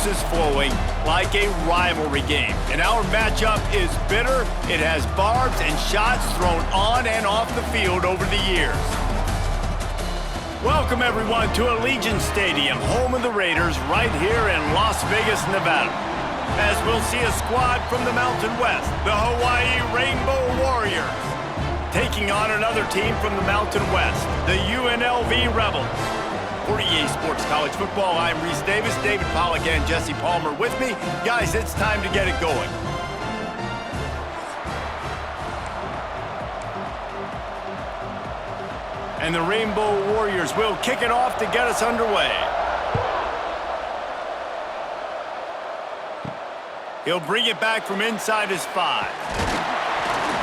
juices flowing like a rivalry game. And our matchup is bitter. It has barbs and shots thrown on and off the field over the years. Welcome, everyone, to Allegiant Stadium, home of the Raiders, right here in Las Vegas, Nevada. As we'll see a squad from the Mountain West, the Hawai'i Rainbow Warriors, taking on another team from the Mountain West, the UNLV Rebels. For EA Sports College Football, I'm Reese Davis, David Pollack, and Jesse Palmer with me. Guys, it's time to get it going. And the Rainbow Warriors will kick it off to get us underway. He'll bring it back from inside his 5.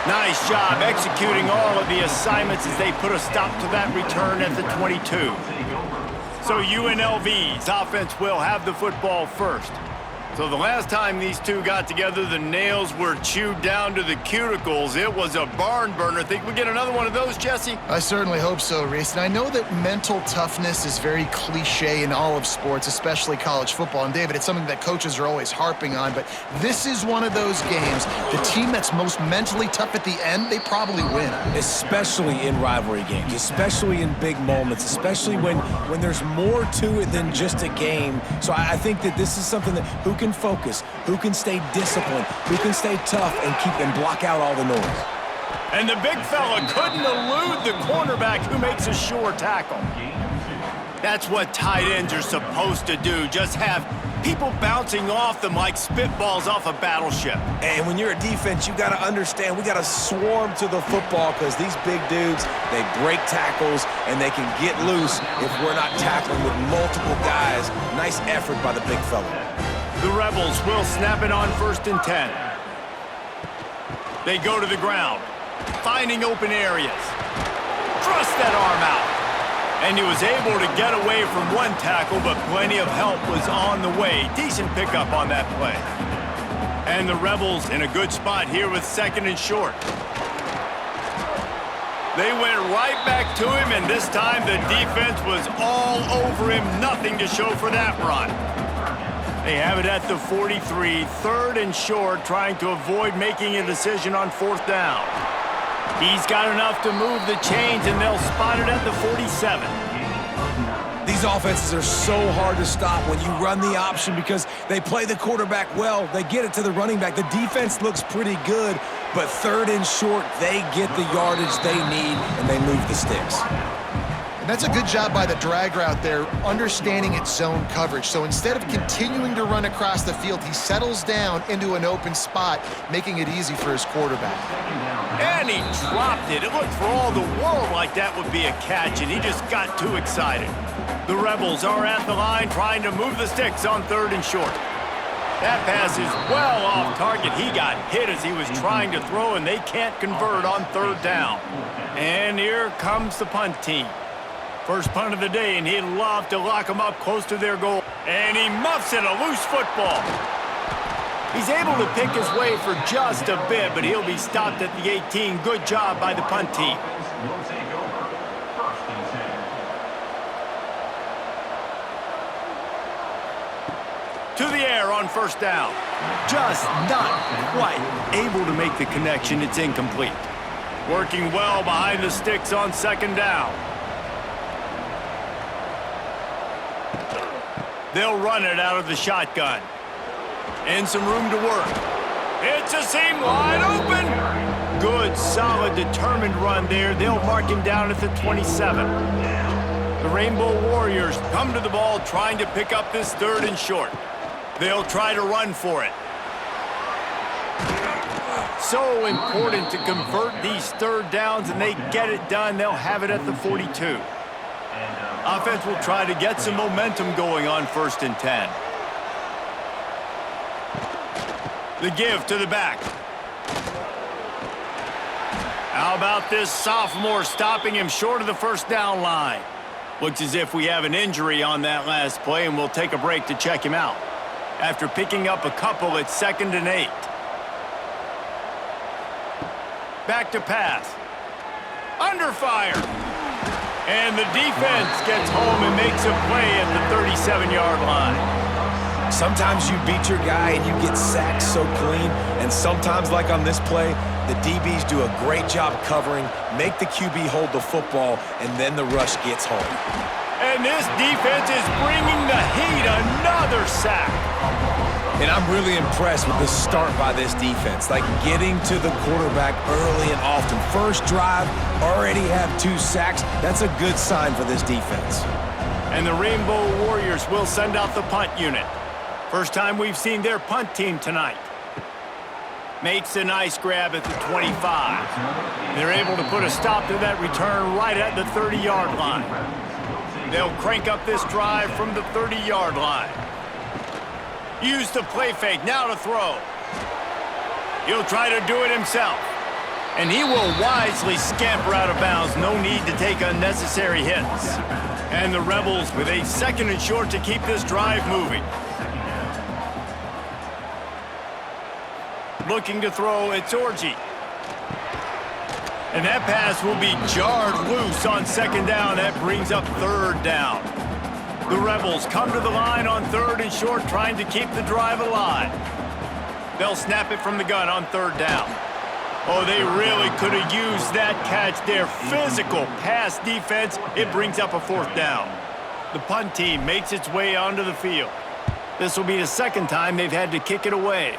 Nice job executing all of the assignments as they put a stop to that return at the 22. So UNLV's offense will have the football first. So the last time these two got together, the nails were chewed down to the cuticles. It was a barn burner. Think we get another one of those, Jesse? I certainly hope so, Reese. And I know that mental toughness is very cliche in all of sports, especially college football. And David, it's something that coaches are always harping on. But this is one of those games. The team that's most mentally tough at the end, they probably win. Especially in rivalry games, especially in big moments, especially when there's more to it than just a game. So I think that this is something that who can focus, who can stay disciplined, who can stay tough and block out all the noise. And the big fella couldn't elude the cornerback who makes a sure tackle. That's what tight ends are supposed to do, just have people bouncing off them like spitballs off a battleship. And when you're a defense, you got to understand, we got to swarm to the football because these big dudes, they break tackles and they can get loose if we're not tackling with multiple guys. Nice effort by the big fella. The Rebels will snap it on 1st and 10. They go to the ground, finding open areas. Thrust that arm out. And he was able to get away from one tackle, but plenty of help was on the way. Decent pickup on that play. And the Rebels in a good spot here with 2nd and short. They went right back to him, and this time the defense was all over him. Nothing to show for that run. They have it at the 43, 3rd and short, trying to avoid making a decision on 4th down. He's got enough to move the chains, and they'll spot it at the 47. These offenses are so hard to stop when you run the option because they play the quarterback well. They get it to the running back. The defense looks pretty good, but 3rd and short, they get the yardage they need, and they move the sticks. That's a good job by the drag route there, understanding its zone coverage. So instead of continuing to run across the field, he settles down into an open spot, making it easy for his quarterback. And he dropped it. It looked for all the world like that would be a catch, and he just got too excited. The Rebels are at the line trying to move the sticks on 3rd and short. That pass is well off target. He got hit as he was trying to throw, and they can't convert on 3rd down. And here comes the punt team. First punt of the day, and he'd love to lock them up close to their goal. And he muffs it, a loose football. He's able to pick his way for just a bit, but he'll be stopped at the 18. Good job by the punt team. To the air on 1st down. Just not quite able to make the connection. It's incomplete. Working well behind the sticks on 2nd down. They'll run it out of the shotgun. And some room to work. It's a seam wide open. Good, solid, determined run there. They'll mark him down at the 27. The Rainbow Warriors come to the ball trying to pick up this 3rd and short. They'll try to run for it. So important to convert these 3rd downs, and they get it done. They'll have it at the 42. Offense will try to get some momentum going on 1st and 10. The give to the back. How about this sophomore stopping him short of the 1st down line? Looks as if we have an injury on that last play, and we'll take a break to check him out. After picking up a couple at 2nd and 8. Back to pass. Under fire. And the defense gets home and makes a play at the 37-yard line. Sometimes you beat your guy and you get sacked so clean, and sometimes, like on this play, the DBs do a great job covering, make the QB hold the football, and then the rush gets home. And this defense is bringing the heat. Another sack. And I'm really impressed with the start by this defense, like getting to the quarterback early and often. First drive, already have 2 sacks. That's a good sign for this defense. And the Rainbow Warriors will send out the punt unit. First time we've seen their punt team tonight. Makes a nice grab at the 25. They're able to put a stop to that return right at the 30-yard line. They'll crank up this drive from the 30-yard line. Use the play fake, now to throw. He'll try to do it himself. And he will wisely scamper out of bounds. No need to take unnecessary hits. And the Rebels with a 2nd and short to keep this drive moving. Looking to throw, it's Orji. And that pass will be jarred loose on 2nd down. That brings up 3rd down. The Rebels come to the line on 3rd and short, trying to keep the drive alive. They'll snap it from the gun on 3rd down. Oh, they really could have used that catch. Their physical pass defense, it brings up a 4th down. The punt team makes its way onto the field. This will be the 2nd time they've had to kick it away.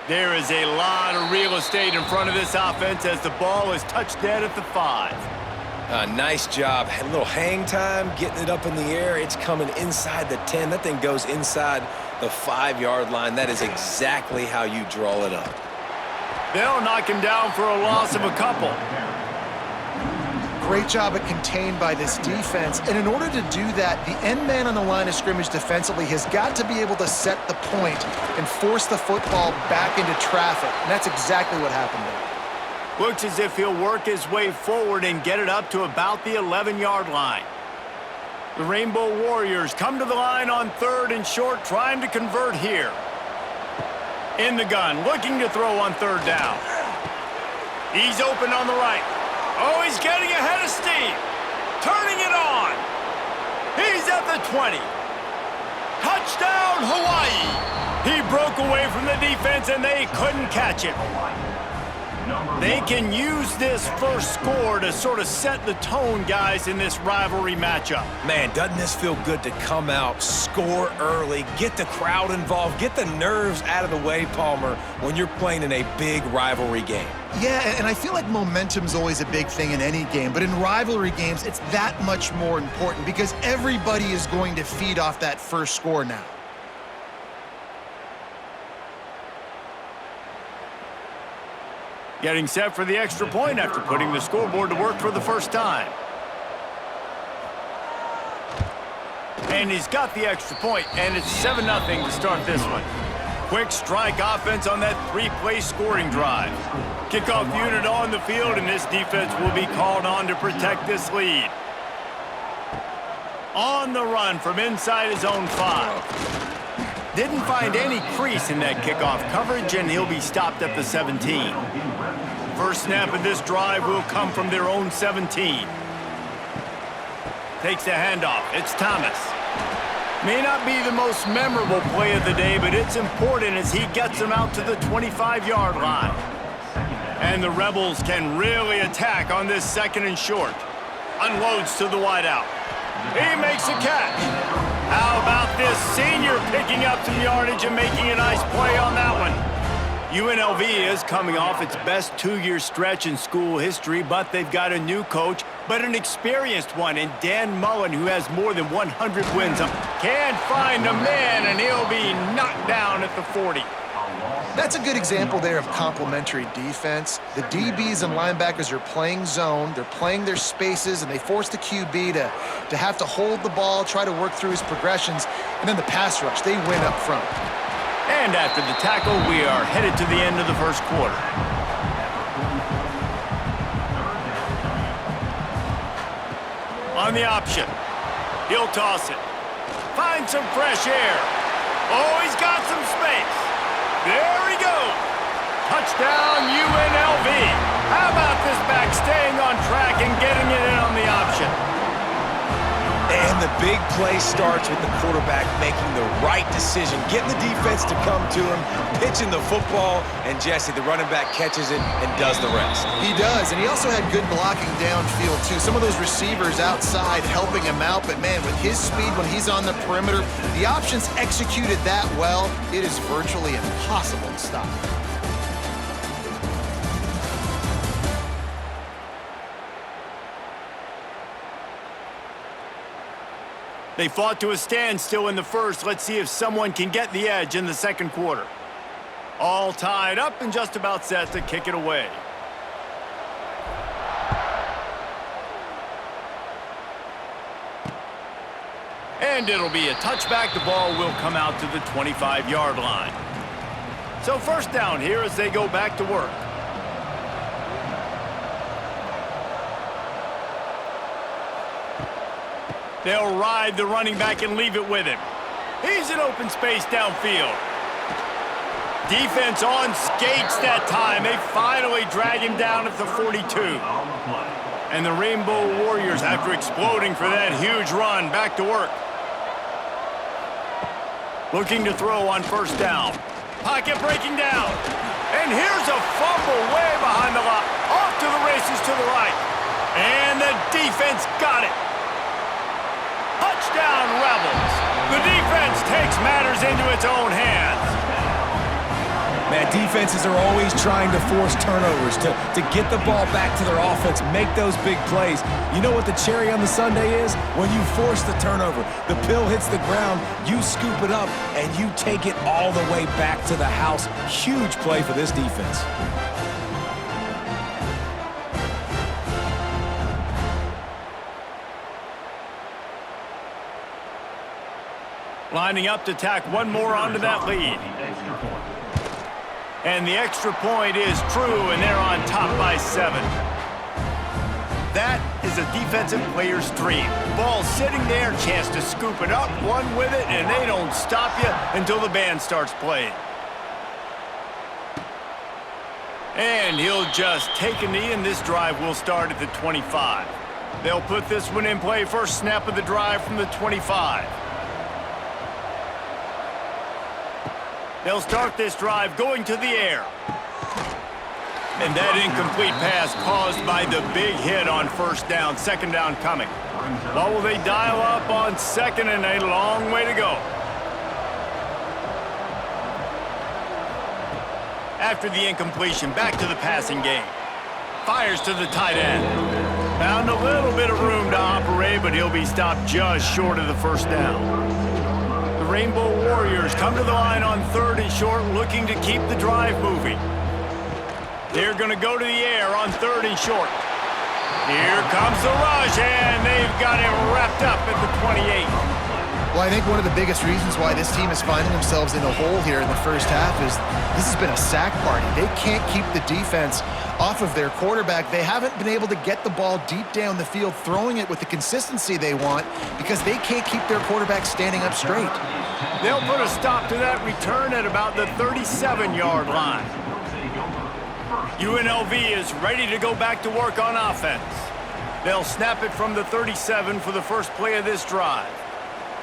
There is a lot of real estate in front of this offense as the ball is touched dead at the 5. Nice job. A little hang time, getting it up in the air. It's coming inside the 10. That thing goes inside the 5-yard line. That is exactly how you draw it up. They'll knock him down for a loss of a couple. Great job at contained by this defense. And in order to do that, the end man on the line of scrimmage defensively has got to be able to set the point and force the football back into traffic. And that's exactly what happened there. Looks as if he'll work his way forward and get it up to about the 11-yard line. The Rainbow Warriors come to the line on 3rd and short, trying to convert here. In the gun, looking to throw on 3rd down. He's open on the right. Oh, he's getting ahead of steam. Turning it on. He's at the 20. Touchdown, Hawai'i. He broke away from the defense, and they couldn't catch him. They can use this first score to sort of set the tone, guys, in this rivalry matchup. Man, doesn't this feel good to come out, score early, get the crowd involved, get the nerves out of the way, Palmer, when you're playing in a big rivalry game? Yeah, and I feel like momentum's always a big thing in any game, but in rivalry games, it's that much more important because everybody is going to feed off that first score now. Getting set for the extra point after putting the scoreboard to work for the first time. And he's got the extra point, and it's 7-0 to start this one. Quick strike offense on that 3-play scoring drive. Kickoff unit on the field, and this defense will be called on to protect this lead. On the run from inside his own 5. Didn't find any crease in that kickoff coverage, and he'll be stopped at the 17. First snap of this drive will come from their own 17. Takes the handoff. It's Thomas. May not be the most memorable play of the day, but it's important as he gets them out to the 25-yard line. And the Rebels can really attack on this 2nd and short. Unloads to the wideout. He makes a catch. How about this senior picking up some yardage and making a nice play on that one? UNLV is coming off its best 2-year stretch in school history, but they've got a new coach, but an experienced one in Dan Mullen, who has more than 100 wins. Can't find a man, and he'll be knocked down at the 40. That's a good example there of complementary defense. The DBs and linebackers are playing zone, they're playing their spaces, and they force the QB to have to hold the ball, try to work through his progressions, and then the pass rush, they win up front. And after the tackle, we are headed to the end of the first quarter. On the option, he'll toss it. Find some fresh air. Oh, he's got some space. There he goes. Touchdown, UNLV. How about this back staying on track and getting it in on the option? the big play starts with the quarterback making the right decision, getting the defense to come to him, pitching the football, and Jesse, the running back, catches it and does the rest. He does, and he also had good blocking downfield, too. Some of those receivers outside helping him out, but, man, with his speed when he's on the perimeter, the options executed that well, it is virtually impossible to stop. They fought to a standstill in the first. Let's see if someone can get the edge in the second quarter. All tied up and just about set to kick it away. And it'll be a touchback. The ball will come out to the 25-yard line. So first down here as they go back to work. They'll ride the running back and leave it with him. He's in open space downfield. Defense on skates that time. They finally drag him down at the 42. And the Rainbow Warriors, after exploding for that huge run, back to work. Looking to throw on first down. Pocket breaking down. And here's a fumble way behind the line. Off to the races to the right. And the defense got it. Touchdown, Rebels. The defense takes matters into its own hands. Man, defenses are always trying to force turnovers, to get the ball back to their offense, make those big plays. You know what the cherry on the sundae is? When you force the turnover, the pill hits the ground, you scoop it up, and you take it all the way back to the house. Huge play for this defense. Lining up to tack one more onto that lead. And the extra point is true, and they're on top by 7. That is a defensive player's dream. Ball sitting there, chance to scoop it up, one with it, and they don't stop you until the band starts playing. And he'll just take a knee, and this drive will start at the 25. They'll put this one in play first snap of the drive from the 25. They'll start this drive going to the air. And that incomplete pass caused by the big hit on first down. Second down coming. What will they dial up on second, and a long way to go? After the incompletion, back to the passing game. Fires to the tight end. Found a little bit of room to operate, but he'll be stopped just short of the first down. The Rainbow Warriors come to the line on third and short, looking to keep the drive moving. They're going to go to the air on third and short. Here comes the rush, and they've got him wrapped up at the 28. Well, I think one of the biggest reasons why this team is finding themselves in the hole here in the first half is this has been a sack party. They can't keep the defense off of their quarterback. They haven't been able to get the ball deep down the field, throwing it with the consistency they want because they can't keep their quarterback standing up straight. They'll put a stop to that return at about the 37-yard line. UNLV is ready to go back to work on offense. They'll snap it from the 37 for the first play of this drive.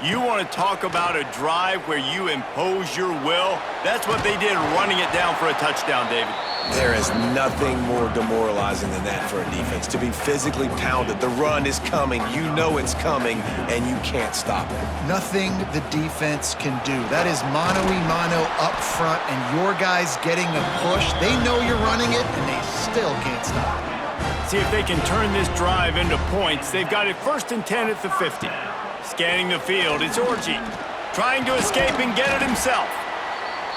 You want to talk about a drive where you impose your will? That's what they did, running it down for a touchdown, David. There is nothing more demoralizing than that for a defense, to be physically pounded. The run is coming, you know it's coming, and you can't stop it. Nothing the defense can do. That is mano-a-mano up front, and your guys getting the push. They know you're running it, and they still can't stop it. See if they can turn this drive into points. They've got it first and 10 at the 50. Scanning the field, it's Orji. Trying to escape and get it himself.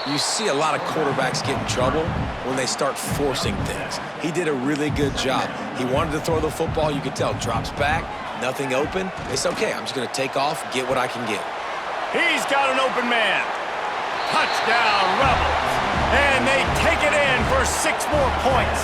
You see a lot of quarterbacks get in trouble when they start forcing things. He did a really good job. He wanted to throw the football, you could tell. Drops back, nothing open. It's okay, I'm just going to take off, get what I can get. He's got an open man. Touchdown, Rebels. And they take it in for 6 more points.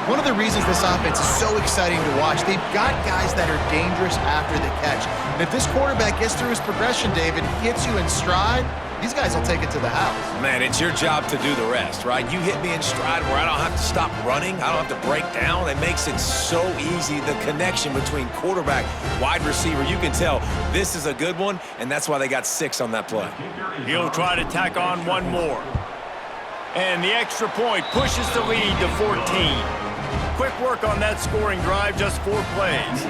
One of the reasons this offense is so exciting to watch, they've got guys that are dangerous after the catch. And if this quarterback gets through his progression, David, hits you in stride, these guys will take it to the house. Man, it's your job to do the rest, right? You hit me in stride where I don't have to stop running. I don't have to break down. It makes it so easy, the connection between quarterback, wide receiver. You can tell this is a good one, and that's why they got 6 on that play. He'll try to tack on one more. And the extra point pushes the lead to 14. Quick work on that scoring drive, just 4 plays.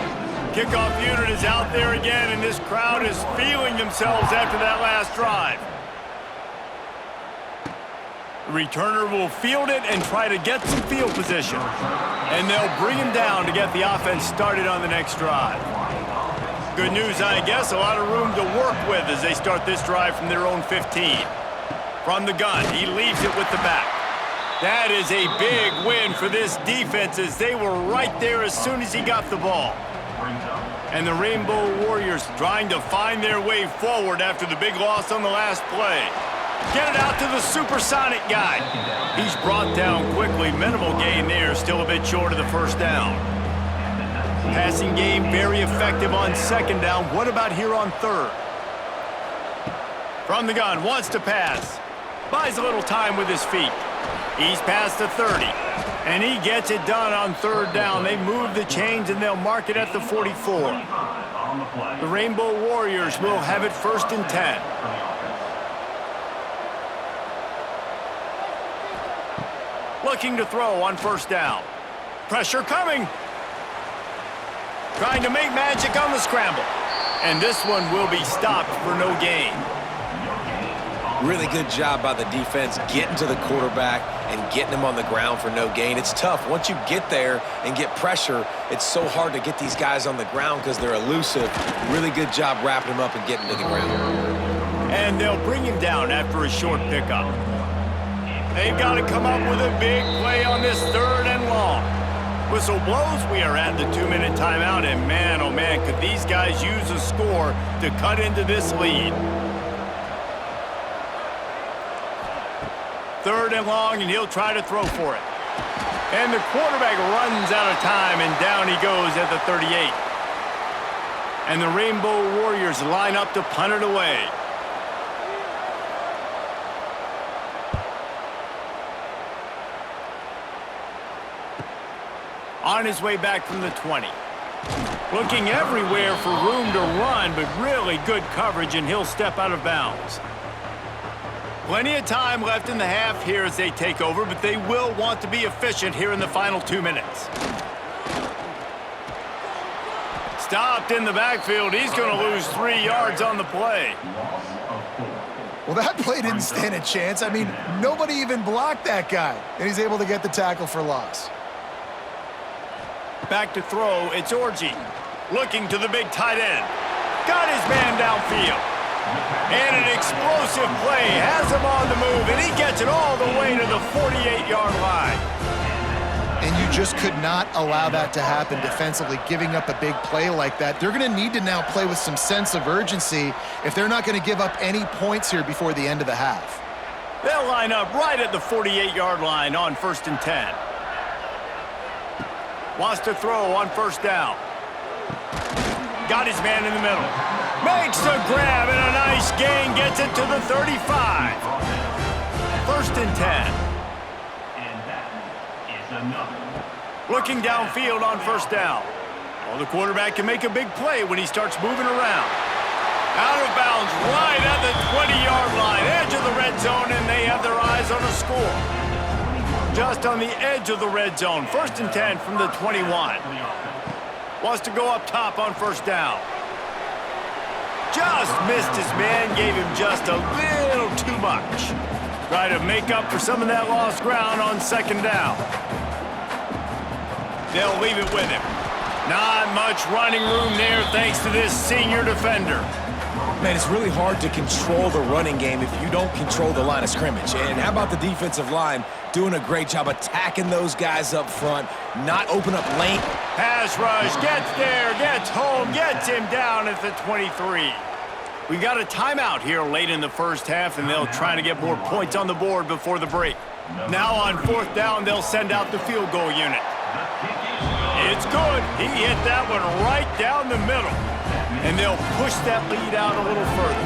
Kickoff unit is out there again, and this crowd is feeling themselves after that last drive. The returner will field it and try to get some field position. And they'll bring him down to get the offense started on the next drive. Good news, I guess, a lot of room to work with as they start this drive from their own 15. From the gun, he leaves it with the back. That is a big win for this defense as they were right there as soon as he got the ball. And the Rainbow Warriors trying to find their way forward after the big loss on the last play. Get it out to the supersonic guy. He's brought down quickly. Minimal gain there, still a bit short of the first down. Passing game very effective on second down. What about here on third? From the gun, wants to pass. Buys a little time with his feet. He's past the 30. And he gets it done on third down. They move the chains and they'll mark it at the 44. The Rainbow Warriors will have it 1st and 10. Looking to throw on first down. Pressure coming. Trying to make magic on the scramble. And this one will be stopped for no gain. Really good job by the defense getting to the quarterback and getting him on the ground for no gain. It's tough. Once you get there and get pressure, it's so hard to get these guys on the ground because they're elusive. Really good job wrapping him up and getting to the ground. And they'll bring him down after a short pickup. They've got to come up with a big play on this 3rd and long. Whistle blows. We are at the 2-minute timeout, and man, oh man, could these guys use a score to cut into this lead. 3rd and long, and he'll try to throw for it. And the quarterback runs out of time, and down he goes at the 38. And the Rainbow Warriors line up to punt it away. On his way back from the 20. Looking everywhere for room to run, but really good coverage, and he'll step out of bounds. Plenty of time left in the half here as they take over, but they will want to be efficient here in the final 2 minutes. Stopped in the backfield. He's going to lose 3 yards on the play. Well, that play didn't stand a chance. I mean, nobody even blocked that guy, and he's able to get the tackle for loss. Back to throw, it's Orji. Looking to the big tight end. Got his man downfield. And an explosive play has him on the move, and he gets it all the way to the 48-yard line. And you just could not allow that to happen defensively, giving up a big play like that. They're going to need to now play with some sense of urgency if they're not going to give up any points here before the end of the half. They'll line up right at the 48-yard line on 1st and 10. Wants to throw on first down. Got his man in the middle. Makes the grab and a nice gain. Gets it to the 35. 1st and 10. And that is enough. Looking downfield on first down. Well, the quarterback can make a big play when he starts moving around. Out of bounds right at the 20-yard line. Edge of the red zone, and they have their eyes on a score. Just on the edge of the red zone. 1st and 10 from the 21. Wants to go up top on first down. Just missed his man, gave him just a little too much. Try to make up for some of that lost ground on second down. They'll leave it with him. Not much running room there thanks to this senior defender. Man, it's really hard to control the running game if you don't control the line of scrimmage. And how about the defensive line doing a great job attacking those guys up front, not open up lane. Pass rush, gets there, gets home, gets him down at the 23. We got a timeout here late in the first half, and they'll try to get more points on the board before the break. Now on 4th down, they'll send out the field goal unit. It's good. He hit that one right down the middle. And they'll push that lead out a little further.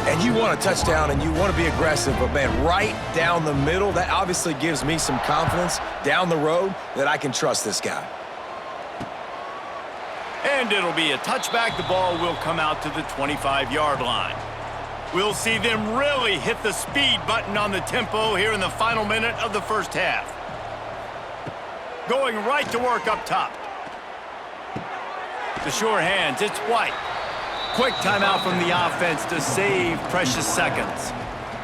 And you want a touchdown and you want to be aggressive, but man, right down the middle, that obviously gives me some confidence down the road that I can trust this guy. And it'll be a touchback. The ball will come out to the 25-yard line. We'll see them really hit the speed button on the tempo here in the final minute of the first half. Going right to work up top. The sure hands, it's White. Quick timeout from the offense to save precious seconds.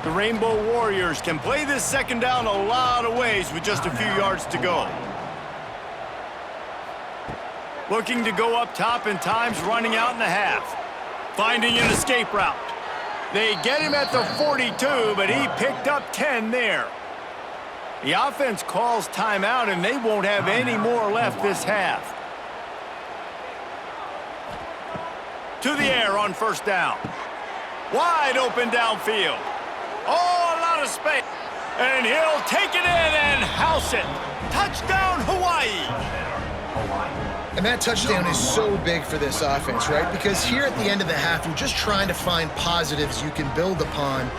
The Rainbow Warriors can play this second down a lot of ways with just a few yards to go. Looking to go up top, and time's running out in the half. Finding an escape route. They get him at the 42, but he picked up 10 there. The offense calls timeout, and they won't have any more left this half. To the air on first down. Wide open downfield. Oh, a lot of space. And he'll take it in and house it. Touchdown, Hawaii. And that touchdown is so big for this offense, right? Because here at the end of the half, you're just trying to find positives you can build upon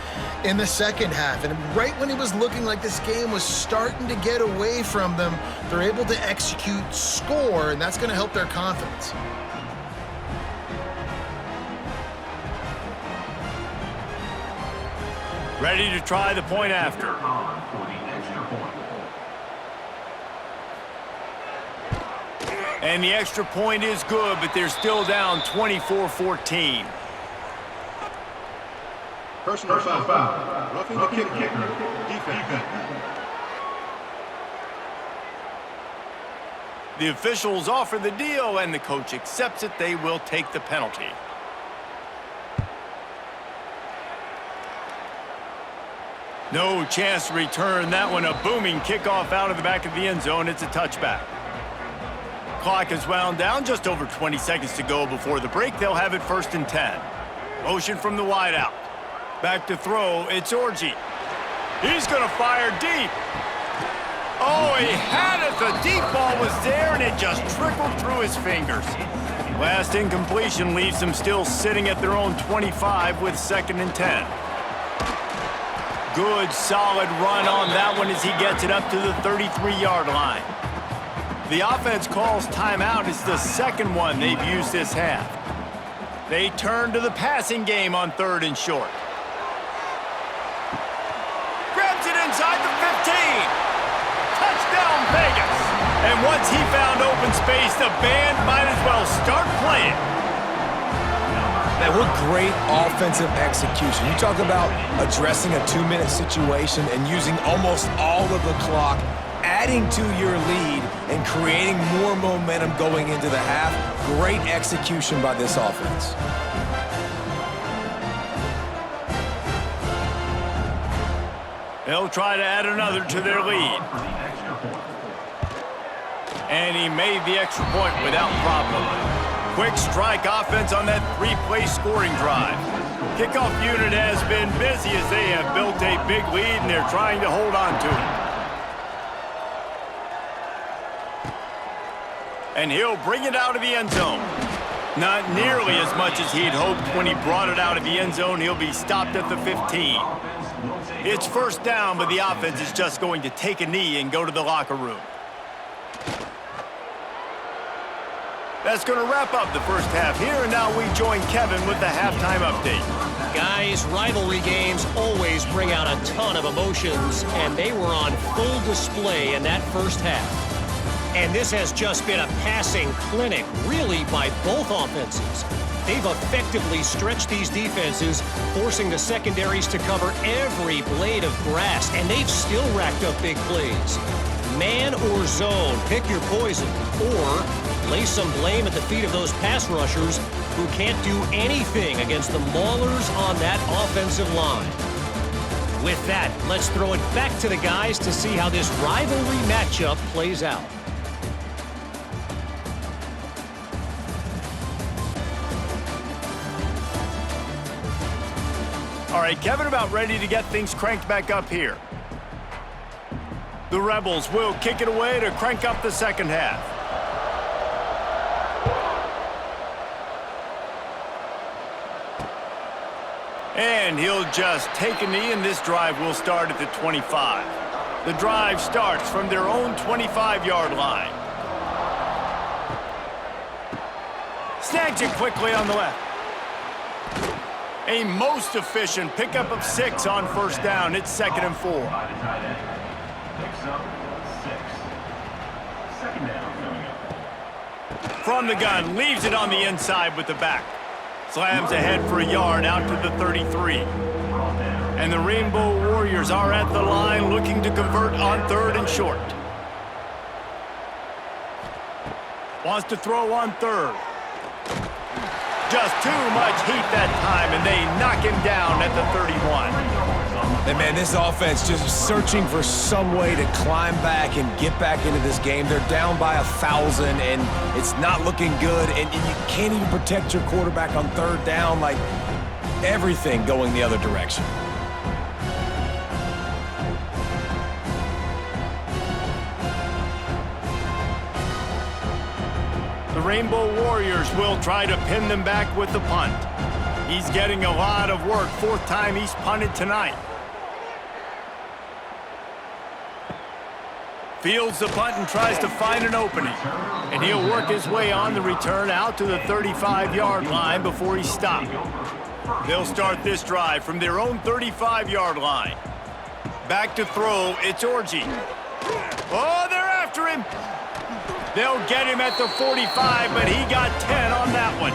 in the second half. And right when it was looking like this game was starting to get away from them, they're able to execute, score, and that's going to help their confidence. Ready to try the point after. And the extra point is good, but they're still down 24-14. Personal foul. Roughing the kicker. Defense. The officials offer the deal, and the coach accepts it. They will take the penalty. No chance to return that one. A booming kickoff out of the back of the end zone. It's a touchback. Clock is wound down. Just over 20 seconds to go before the break. They'll have it 1st and 10. Motion from the wideout. Back to throw. It's Orji. He's going to fire deep. Oh, he had it. The deep ball was there, and it just trickled through his fingers. Last incompletion leaves them still sitting at their own 25 with 2nd and 10. Good, solid run on that one as he gets it up to the 33-yard line. The offense calls timeout. It's the second one they've used this half. They turn to the passing game on 3rd and short. Grabs it inside the 15. Touchdown, Vegas. And once he found open space, the band might as well start playing. Man, what great offensive execution. You talk about addressing a 2-minute situation and using almost all of the clock, adding to your lead and creating more momentum going into the half. Great execution by this offense. They'll try to add another to their lead. And he made the extra point without problem. Quick strike offense on that 3-play scoring drive. Kickoff unit has been busy as they have built a big lead, and they're trying to hold on to it. And he'll bring it out of the end zone. Not nearly as much as he'd hoped when he brought it out of the end zone. He'll be stopped at the 15. It's 1st down, but the offense is just going to take a knee and go to the locker room. That's going to wrap up the first half here, and now we join Kevin with the halftime update. Guys, rivalry games always bring out a ton of emotions, and they were on full display in that first half. And this has just been a passing clinic, really, by both offenses. They've effectively stretched these defenses, forcing the secondaries to cover every blade of grass, and they've still racked up big plays. Man or zone, pick your poison, or lay some blame at the feet of those pass rushers who can't do anything against the maulers on that offensive line. With that, let's throw it back to the guys to see how this rivalry matchup plays out. All right, Kevin, about ready to get things cranked back up here. The Rebels will kick it away to crank up the second half. And he'll just take a knee, and this drive will start at the 25. The drive starts from their own 25-yard line. Snags it quickly on the left. A most efficient pickup of 6 on first down. It's 2nd and 4. Picks up 6. 2nd down coming up. From the gun, leaves it on the inside with the back. Slams ahead for a yard out to the 33. And the Rainbow Warriors are at the line looking to convert on 3rd and short. Wants to throw on 3rd. Just too much heat that time, and they knock him down at the 31. And man, this offense just searching for some way to climb back and get back into this game. They're down by 1,000, and it's not looking good. And you can't even protect your quarterback on 3rd down. Like, everything going the other direction. The Rainbow Warriors will try to pin them back with the punt. He's getting a lot of work. 4th time he's punted tonight. Fields the punt and tries to find an opening. And he'll work his way on the return out to the 35-yard line before he's stopped. They'll start this drive from their own 35-yard line. Back to throw, it's Orji. Oh, they're after him. They'll get him at the 45, but he got 10 on that one.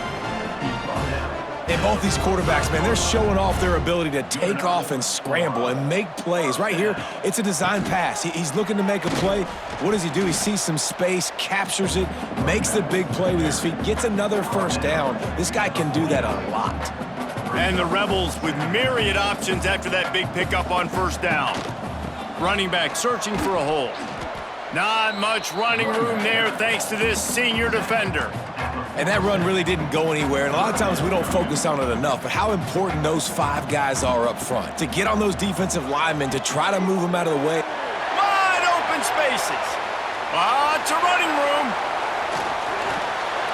And both these quarterbacks, man, they're showing off their ability to take off and scramble and make plays. Right here, it's a design pass. He's looking to make a play. What does he do? He sees some space, captures it, makes the big play with his feet, gets another 1st down. This guy can do that a lot. And the Rebels with myriad options after that big pickup on 1st down. Running back searching for a hole. Not much running room there thanks to this senior defender. And that run really didn't go anywhere. And a lot of times we don't focus on it enough, but how important those 5 guys are up front. To get on those defensive linemen, to try to move them out of the way. Wide open spaces. Lots of running room.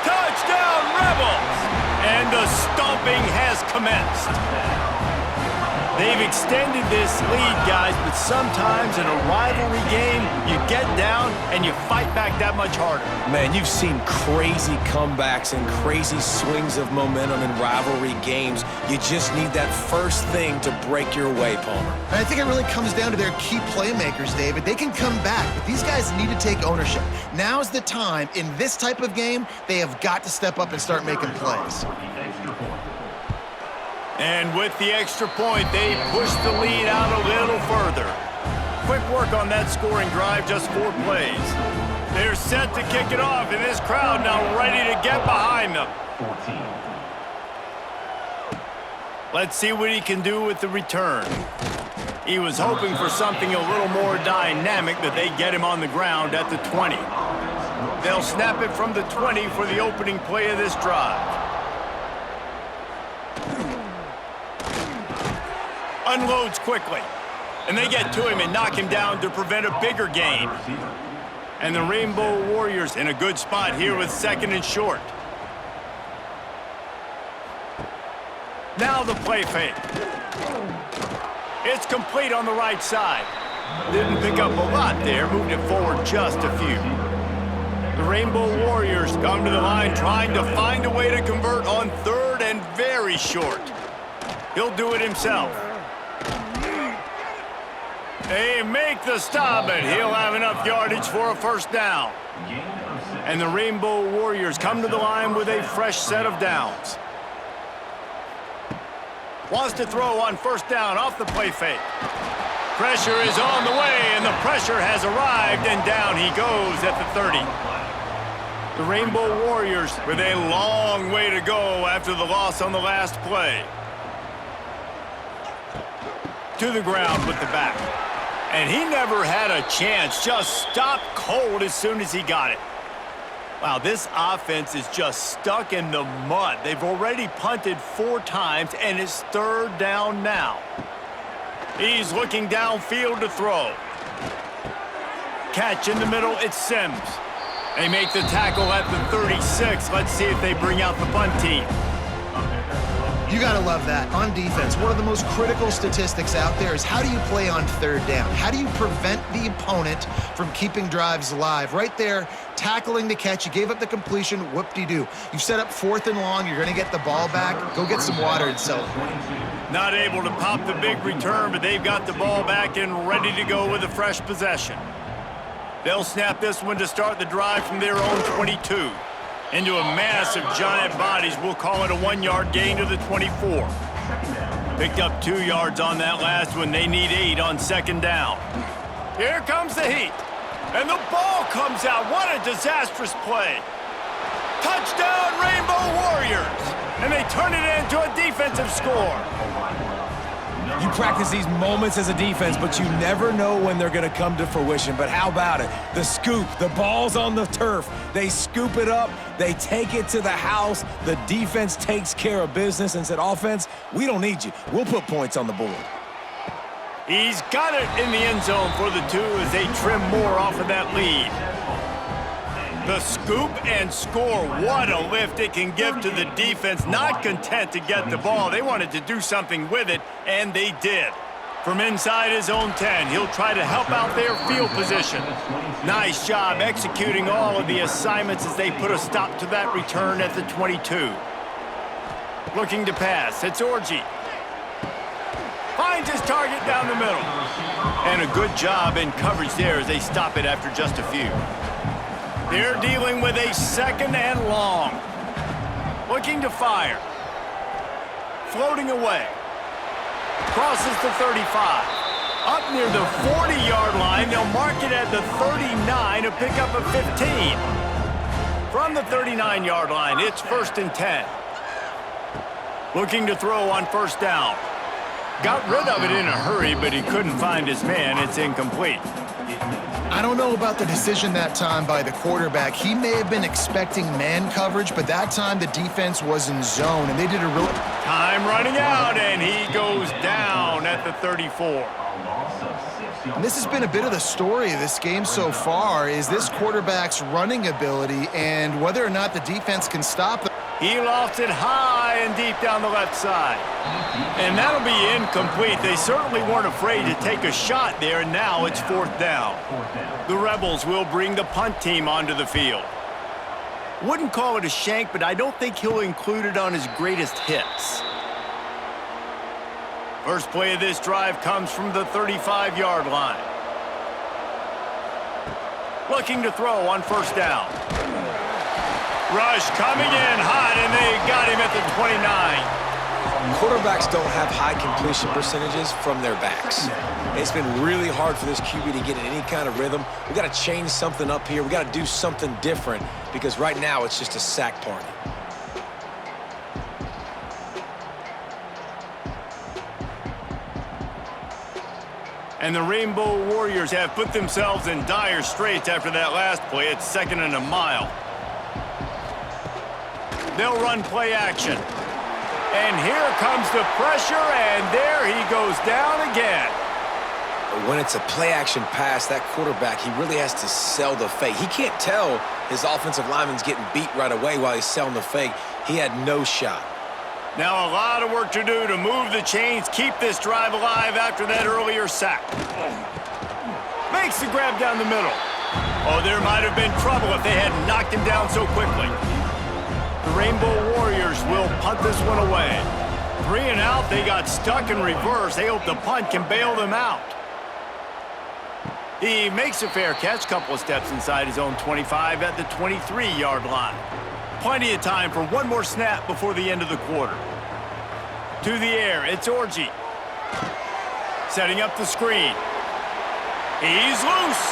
Touchdown, Rebels! And the stomping has commenced. They've extended this lead, guys, but sometimes in a rivalry game, you get down and you fight back that much harder. Man, you've seen crazy comebacks and crazy swings of momentum in rivalry games. You just need that first thing to break your way, Palmer. And I think it really comes down to their key playmakers, David. They can come back, but these guys need to take ownership. Now's the time. In this type of game, they have got to step up and start making plays. And with the extra point, they push the lead out a little further. Quick work on that scoring drive, just 4 plays. They're set to kick it off, and this crowd now ready to get behind them. 14. Let's see what he can do with the return. He was hoping for something a little more dynamic, but they get him on the ground at the 20. They'll snap it from the 20 for the opening play of this drive. Unloads quickly, and they get to him and knock him down to prevent a bigger gain. And the Rainbow Warriors in a good spot here with 2nd and short. Now the play fake. It's complete on the right side. Didn't pick up a lot there, moved it forward just a few. The Rainbow Warriors come to the line trying to find a way to convert on 3rd and very short. He'll do it himself. They make the stop, but he'll have enough yardage for a 1st down. And the Rainbow Warriors come to the line with a fresh set of downs. Wants to throw on 1st down off the play fake. Pressure is on the way, and the pressure has arrived, and down he goes at the 30. The Rainbow Warriors with a long way to go after the loss on the last play. To the ground with the back. And he never had a chance, just stopped cold as soon as he got it. Wow, this offense is just stuck in the mud. They've already punted 4 times, and it's 3rd down now. He's looking downfield to throw. Catch in the middle, it's Sims. They make the tackle at the 36. Let's see if they bring out the punt team. You gotta love that. On defense, one of the most critical statistics out there is how do you play on third down? How do you prevent the opponent from keeping drives alive? Right there, tackling the catch, you gave up the completion, whoop-de-doo. You've set up 4th and long, you're gonna get the ball back, go get some water and celebrate. Not able to pop the big return, but they've got the ball back and ready to go with a fresh possession. They'll snap this one to start the drive from their own 22. Into a mass of giant bodies. We'll call it a 1-yard gain to the 24. Picked up 2 yards on that last one. They need 8 on 2nd down. Here comes the heat. And the ball comes out. What a disastrous play. Touchdown, Rainbow Warriors. And they turn it into a defensive score. You practice these moments as a defense, but you never know when they're going to come to fruition. But how about it? The scoop, the ball's on the turf. They scoop it up. They take it to the house. The defense takes care of business and said, offense, we don't need you. We'll put points on the board. He's got it in the end zone for the 2 as they trim more off of that lead. The scoop and score. What a lift it can give to the defense. Not content to get the ball. They wanted to do something with it, and they did. From inside his own 10, he'll try to help out their field position. Nice job executing all of the assignments as they put a stop to that return at the 22. Looking to pass. It's Orji. Finds his target down the middle. And a good job in coverage there as they stop it after just a few. They're dealing with a 2nd and long. Looking to fire. Floating away. Crosses the 35. Up near the 40-yard line. They'll mark it at the 39, a pickup of 15. From the 39-yard line, it's 1st and 10. Looking to throw on 1st down. Got rid of it in a hurry, but he couldn't find his man. It's incomplete. I don't know about the decision that time by the quarterback. He may have been expecting man coverage, but that time the defense was in zone, and they did a real... Time running out, and he goes down at the 34. And this has been a bit of the story of this game so far, is this quarterback's running ability and whether or not the defense can stop them. He lofts it high and deep down the left side. And that'll be incomplete. They certainly weren't afraid to take a shot there, and now it's 4th down. The Rebels will bring the punt team onto the field. Wouldn't call it a shank, but I don't think he'll include it on his greatest hits. First play of this drive comes from the 35-yard line. Looking to throw on 1st down. Rush coming in hot, and they got him at the 29. Quarterbacks don't have high completion percentages from their backs. It's been really hard for this QB to get in any kind of rhythm. We got to change something up here. We got to do something different because right now it's just a sack party. And the Rainbow Warriors have put themselves in dire straits after that last play. It's 2nd and a mile. They'll run play action. And here comes the pressure, and there he goes down again. When it's a play-action pass, that quarterback, he really has to sell the fake. He can't tell his offensive lineman's getting beat right away while he's selling the fake. He had no shot. Now a lot of work to do to move the chains, keep this drive alive after that earlier sack. Makes the grab down the middle. Oh, there might have been trouble if they hadn't knocked him down so quickly. The Rainbow Warriors will punt this one away. 3 and out, they got stuck in reverse. They hope the punt can bail them out. He makes a fair catch, couple of steps inside his own 25 at the 23-yard line. Plenty of time for one more snap before the end of the quarter. To the air, it's Orji. Setting up the screen. He's loose.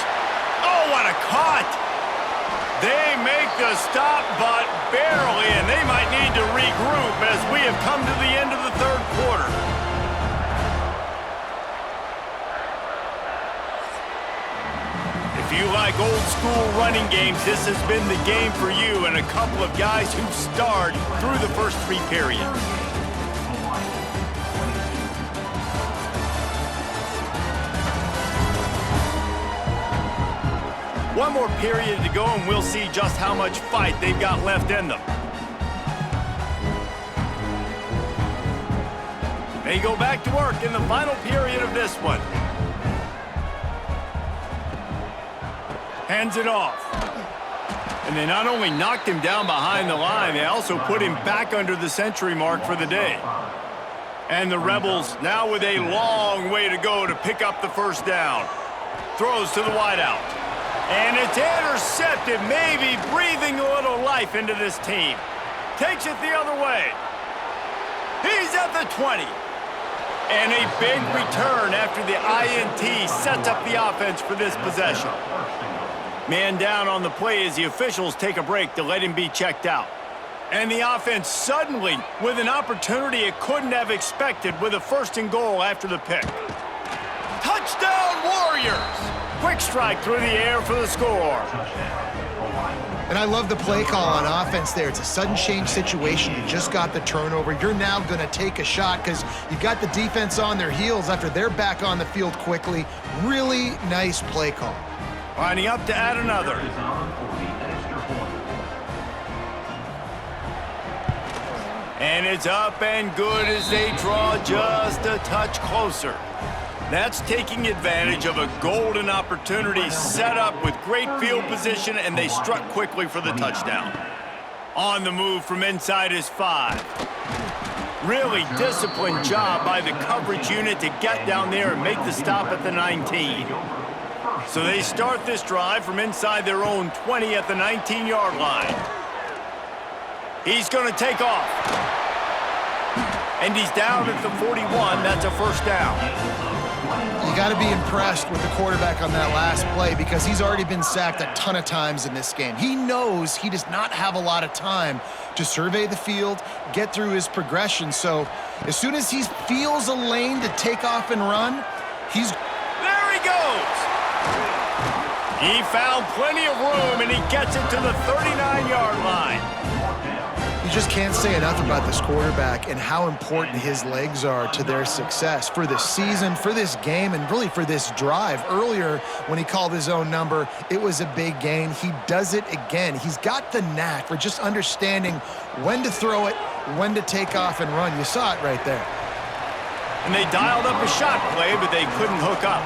Oh, what a cut! They make the stop, but barely, and they might need to regroup as we have come to the end of the 3rd quarter. If you like old-school running games, this has been the game for you and a couple of guys who've starred through the first 3 periods. One more period to go, and we'll see just how much fight they've got left in them. They go back to work in the final period of this one. Hands it off. And they not only knocked him down behind the line, they also put him back under the century mark for the day. And the Rebels now with a long way to go to pick up the first down. Throws to the wideout. And it's intercepted, maybe breathing a little life into this team. Takes it the other way. He's at the 20. And a big return after the INT sets up the offense for this possession. Man down on the play as the officials take a break to let him be checked out. And the offense suddenly with an opportunity it couldn't have expected with a 1st and goal after the pick. Touchdown Warriors! Quick strike through the air for the score. And I love the play call on offense there. It's a sudden change situation. You just got the turnover. You're now going to take a shot because you've got the defense on their heels after they're back on the field quickly. Really nice play call. Lining up to add another. And it's up and good as they draw just a touch closer. That's taking advantage of a golden opportunity set up with great field position, and they struck quickly for the touchdown. On the move from inside his 5. Really disciplined job by the coverage unit to get down there and make the stop at the 19. So they start this drive from inside their own 20 at the 19-yard line. He's going to take off. And he's down at the 41. That's a first down. You got to be impressed with the quarterback on that last play because he's already been sacked a ton of times in this game. He knows he does not have a lot of time to survey the field, get through his progression. So as soon as he feels a lane to take off and run, he's... There he goes! He found plenty of room, and he gets it to the 39-yard line. You just can't say enough about this quarterback and how important his legs are to their success for this season, for this game, and really for this drive. Earlier, when he called his own number, it was a big gain. He does it again. He's got the knack for just understanding when to throw it, when to take off and run. You saw it right there. And they dialed up a shot play, but they couldn't hook up.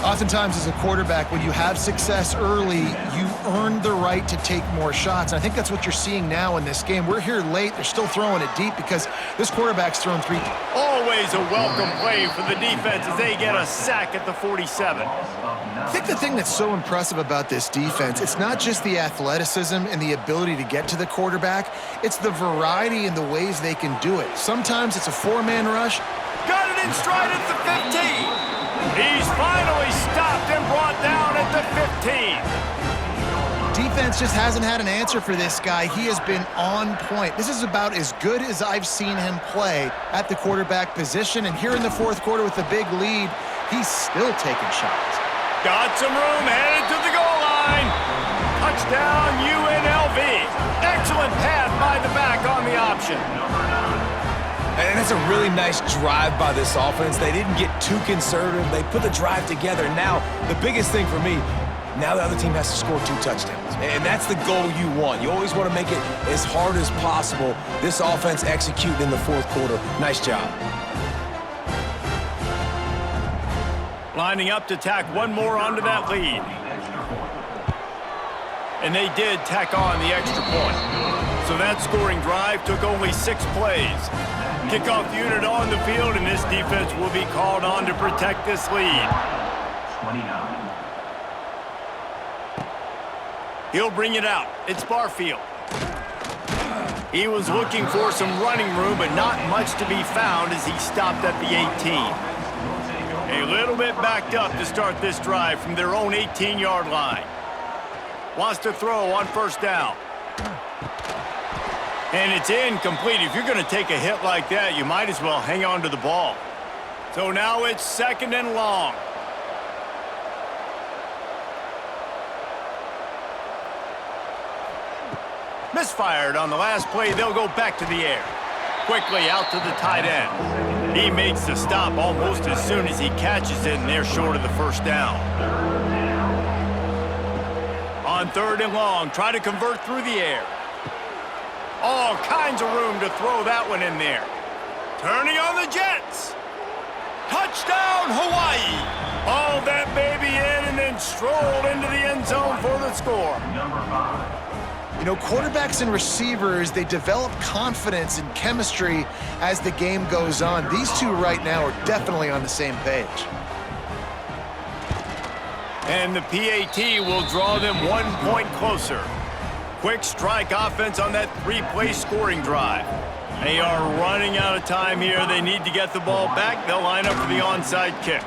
Oftentimes as a quarterback, when you have success early, you earn the right to take more shots. And I think that's what you're seeing now in this game. We're here late. They're still throwing it deep because this quarterback's thrown 3. Always a welcome play for the defense as they get a sack at the 47. I think the thing that's so impressive about this defense, it's not just the athleticism and the ability to get to the quarterback. It's the variety in the ways they can do it. Sometimes it's a 4-man rush. Got it in stride at the 15. He's finally stopped and brought down at the 15. Defense just hasn't had an answer for this guy. He has been on point. This is about as good as I've seen him play at the quarterback position. And here in the 4th quarter with the big lead, he's still taking shots. Got some room, headed to the goal line. Touchdown, UNLV. Excellent pass by the back on the option. And it's a really nice drive by this offense. They didn't get too conservative. They put the drive together. Now, the biggest thing for me, now the other team has to score 2 touchdowns. And that's the goal you want. You always want to make it as hard as possible. This offense executed in the 4th quarter. Nice job. Lining up to tack one more onto that lead. And they did tack on the extra point. So that scoring drive took only 6 plays. Kickoff unit on the field, and this defense will be called on to protect this lead. 29. He'll bring it out. It's Barfield. He was looking for some running room, but not much to be found as he stopped at the 18. A little bit backed up to start this drive from their own 18-yard line. Wants to throw on 1st down. And it's incomplete. If you're going to take a hit like that, you might as well hang on to the ball. So now it's 2nd and long. Misfired on the last play. They'll go back to the air. Quickly out to the tight end. He makes the stop almost as soon as he catches it, and they're short of the 1st down. On 3rd and long, try to convert through the air. All kinds of room to throw that one in there. Turning on the Jets. Touchdown, Hawaii. Hauled that baby in and then strolled into the end zone for the score. Number 5. You know, quarterbacks and receivers, they develop confidence and chemistry as the game goes on. These two right now are definitely on the same page. And the PAT will draw them 1 point closer. Quick strike offense on that 3-play scoring drive. They are running out of time here. They need to get the ball back. They'll line up for the onside kick.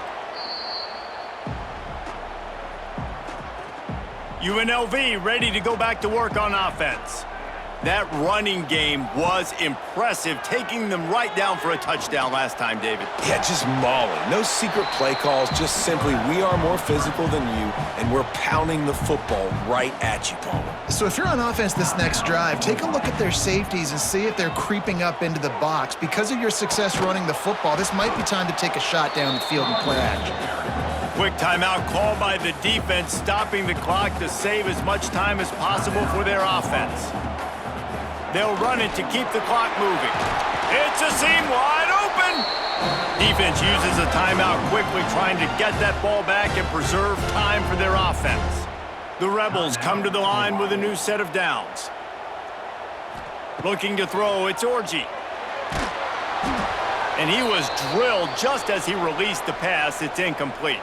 UNLV ready to go back to work on offense. That running game was impressive, taking them right down for a touchdown last time, David. Yeah, just mauling. No secret play calls, just simply we are more physical than you, and we're pounding the football right at you, Palmer. So if you're on offense this next drive, take a look at their safeties and see if they're creeping up into the box. Because of your success running the football, this might be time to take a shot down the field and play action. Quick timeout called by the defense, stopping the clock to save as much time as possible for their offense. They'll run it to keep the clock moving. It's a seam wide open. Defense uses a timeout quickly, trying to get that ball back and preserve time for their offense. The Rebels come to the line with a new set of downs. Looking to throw, it's Orji. And he was drilled just as he released the pass. It's incomplete.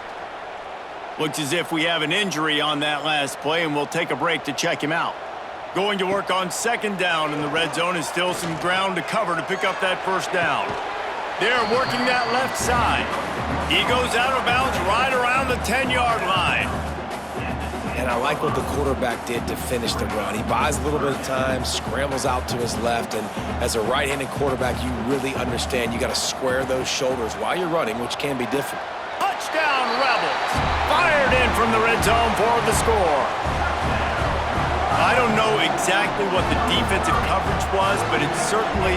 Looks as if we have an injury on that last play, and we'll take a break to check him out. Going to work on second down in the red zone is still some ground to cover to pick up that first down. They're working that left side. He goes out of bounds right around the 10-yard line. And I like what the quarterback did to finish the run. He buys a little bit of time, scrambles out to his left, and as a right-handed quarterback, you really understand you got to square those shoulders while you're running, which can be difficult. Touchdown, Rebels. Fired in from the red zone for the score. I don't know exactly what the defensive coverage was, but it certainly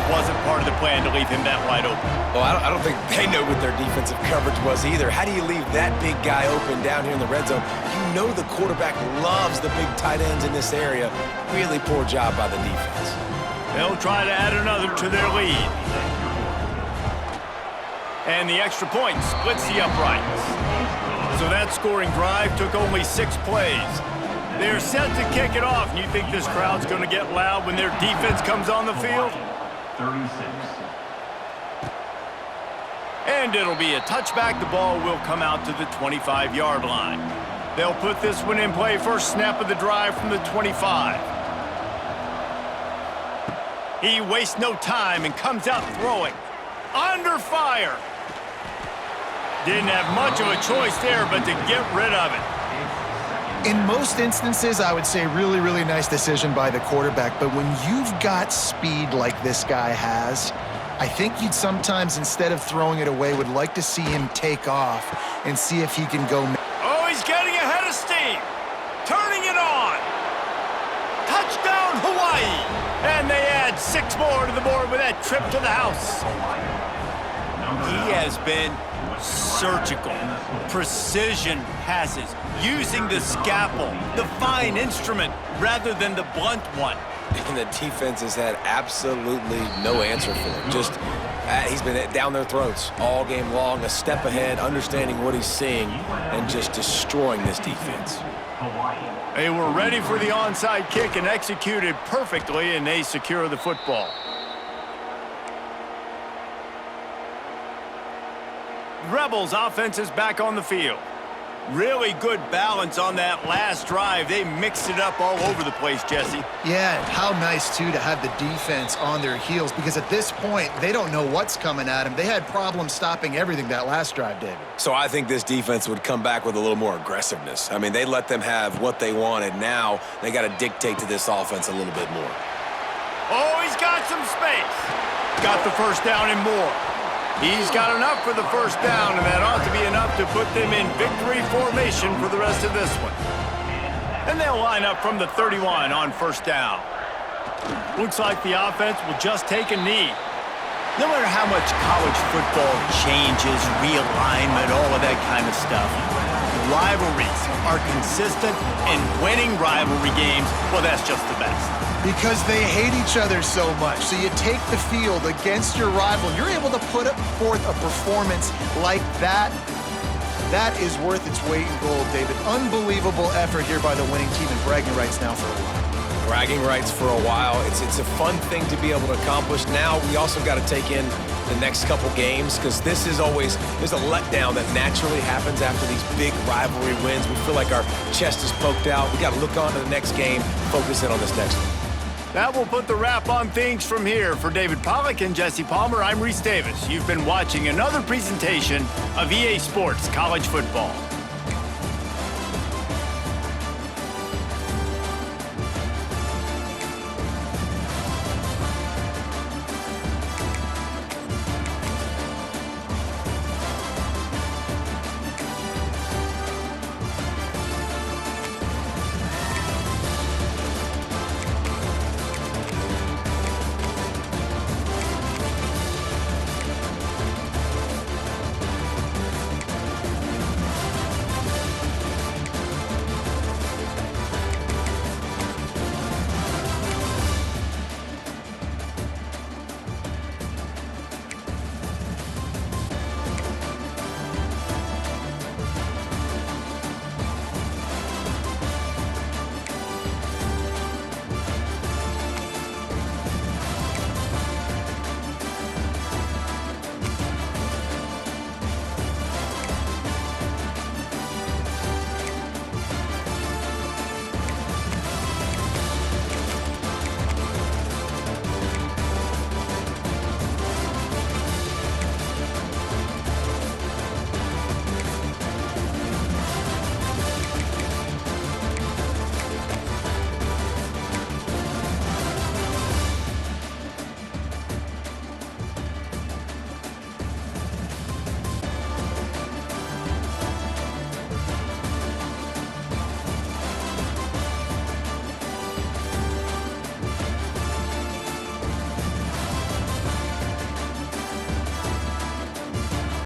wasn't part of the plan to leave him that wide open. Well, I don't think they know what their defensive coverage was either. How do you leave that big guy open down here in the red zone? You know the quarterback loves the big tight ends in this area. Really poor job by the defense. They'll try to add another to their lead. And the extra point splits the uprights. So that scoring drive took only 6 plays. They're set to kick it off. And you think this crowd's going to get loud when their defense comes on the field? 36. And it'll be a touchback. The ball will come out to the 25-yard line. They'll put this one in play. First snap of the drive from the 25. He wastes no time and comes out throwing. Under fire. Didn't have much of a choice there, but to get rid of it. In most instances, I would say really, really nice decision by the quarterback. But when you've got speed like this guy has, I think you'd sometimes, instead of throwing it away, would like to see him take off and see if he can go. Oh, he's getting ahead of steam. Turning it on. Touchdown, Hawaii. And they add 6 more to the board with that trip to the house. He has been surgical, precision passes, using the scalpel, the fine instrument, rather than the blunt one. And the defense has had absolutely no answer for him. Just, he's been down their throats all game long, a step ahead, understanding what he's seeing, and just destroying this defense. They were ready for the onside kick and executed perfectly, and they secure the football. Rebels offense is back on the field. Really good balance on that last drive. They mixed it up all over the place, Jesse. Yeah, how nice, too, to have the defense on their heels, because at this point, they don't know what's coming at them. They had problems stopping everything that last drive, David. So I think this defense would come back with a little more aggressiveness. I mean, they let them have what they wanted. Now they got to dictate to this offense a little bit more. Oh, he's got some space. Got the first down and more. He's got enough for the first down, and that ought to be enough to put them in victory formation for the rest of this one. And they'll line up from the 31 on first down. Looks like the offense will just take a knee. No matter how much college football changes, realignment, all of that kind of stuff, rivalries are consistent, and winning rivalry games, well, that's just the best. Because they hate each other so much. So you take the field against your rival, and you're able to put forth a performance like that. That is worth its weight in gold, David. Unbelievable effort here by the winning team, and bragging rights now for a while. Bragging rights for a while. It's a fun thing to be able to accomplish. Now we also got to take in the next couple games, because this is always, there's a letdown that naturally happens after these big rivalry wins. We feel like our chest is poked out. We got to look on to the next game, focus in on this next one. That will put the wrap on things from here. For David Pollack and Jesse Palmer, I'm Reese Davis. You've been watching another presentation of EA Sports College Football.